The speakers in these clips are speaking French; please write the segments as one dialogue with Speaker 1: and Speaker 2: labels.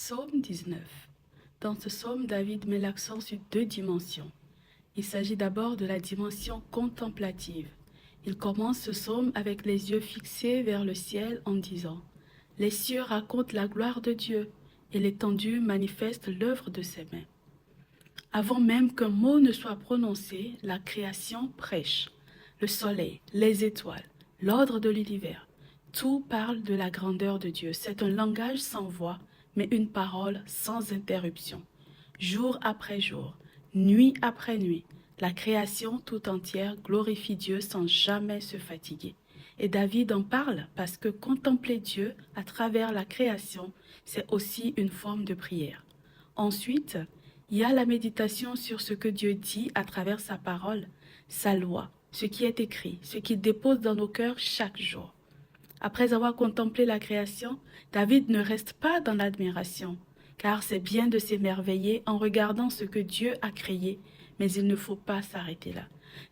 Speaker 1: Psaume 19. Dans ce psaume, David met l'accent sur deux dimensions. Il s'agit d'abord de la dimension contemplative. Il commence ce psaume avec les yeux fixés vers le ciel en disant « Les cieux racontent la gloire de Dieu et l'étendue manifeste l'œuvre de ses mains. » Avant même qu'un mot ne soit prononcé, la création prêche. Le soleil, les étoiles, l'ordre de l'univers, tout parle de la grandeur de Dieu. C'est un langage sans voix, mais une parole sans interruption. Jour après jour, nuit après nuit, la création tout entière glorifie Dieu sans jamais se fatiguer. Et David en parle parce que contempler Dieu à travers la création, c'est aussi une forme de prière. Ensuite, il y a la méditation sur ce que Dieu dit à travers sa parole, sa loi, ce qui est écrit, ce qu'il dépose dans nos cœurs chaque jour. Après avoir contemplé la création, David ne reste pas dans l'admiration, car c'est bien de s'émerveiller en regardant ce que Dieu a créé, mais il ne faut pas s'arrêter là.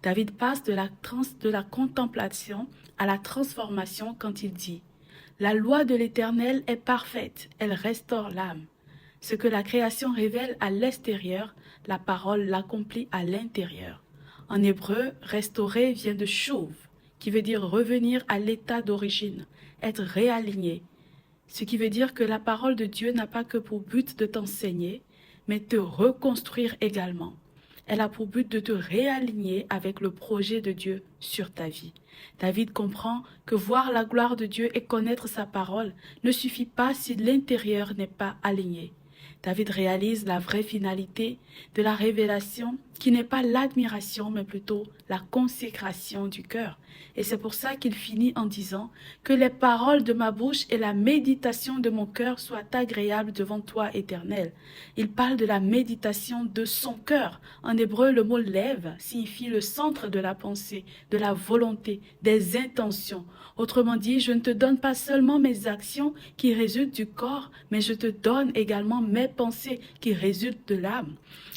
Speaker 1: David passe de la contemplation à la transformation quand il dit « La loi de l'Éternel est parfaite, elle restaure l'âme. Ce que la création révèle à l'extérieur, la parole l'accomplit à l'intérieur. » En hébreu, restaurer vient de chouv, qui veut dire revenir à l'état d'origine, être réaligné. Ce qui veut dire que la parole de Dieu n'a pas que pour but de t'enseigner, mais te reconstruire également. Elle a pour but de te réaligner avec le projet de Dieu sur ta vie. David comprend que voir la gloire de Dieu et connaître sa parole ne suffit pas si l'intérieur n'est pas aligné. David réalise la vraie finalité de la révélation qui n'est pas l'admiration mais plutôt la consécration du cœur. Et c'est pour ça qu'il finit en disant « Que les paroles de ma bouche et la méditation de mon cœur soient agréables devant toi, Éternel. » Il parle de la méditation de son cœur. En hébreu, le mot « lève » signifie le centre de la pensée, de la volonté, des intentions. Autrement dit, je ne te donne pas seulement mes actions qui résultent du corps, mais je te donne également mes pensées qui résultent de l'âme.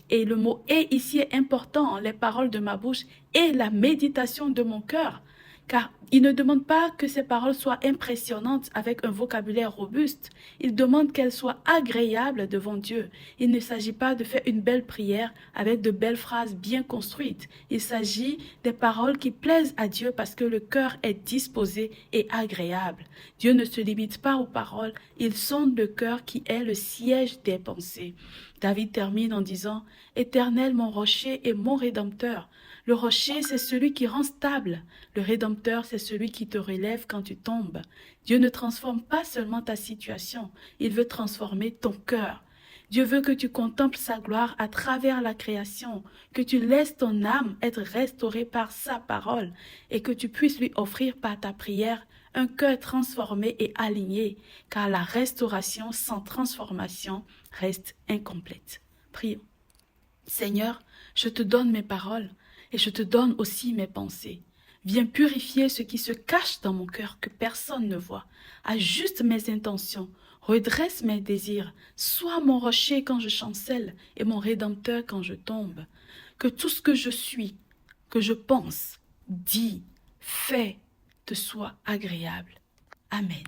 Speaker 1: Et le mot « et » ici est important, les paroles de ma bouche et la méditation de mon cœur. Car il ne demande pas que ces paroles soient impressionnantes avec un vocabulaire robuste. Il demande qu'elles soient agréables devant Dieu. Il ne s'agit pas de faire une belle prière avec de belles phrases bien construites. Il s'agit des paroles qui plaisent à Dieu parce que le cœur est disposé et agréable. Dieu ne se limite pas aux paroles, il sonde le cœur qui est le siège des pensées. David termine en disant « Éternel mon rocher et mon rédempteur ». Le rocher, c'est celui qui rend stable. Le rédempteur, c'est celui qui te relève quand tu tombes. Dieu ne transforme pas seulement ta situation, il veut transformer ton cœur. Dieu veut que tu contemples sa gloire à travers la création, que tu laisses ton âme être restaurée par sa parole et que tu puisses lui offrir par ta prière un cœur transformé et aligné, car la restauration sans transformation reste incomplète. Prions. Seigneur, je te donne mes paroles et je te donne aussi mes pensées. Viens purifier ce qui se cache dans mon cœur que personne ne voit. Ajuste mes intentions, redresse mes désirs. Sois mon rocher quand je chancelle et mon rédempteur quand je tombe. Que tout ce que je suis, que je pense, dis, fais, te soit agréable. Amen.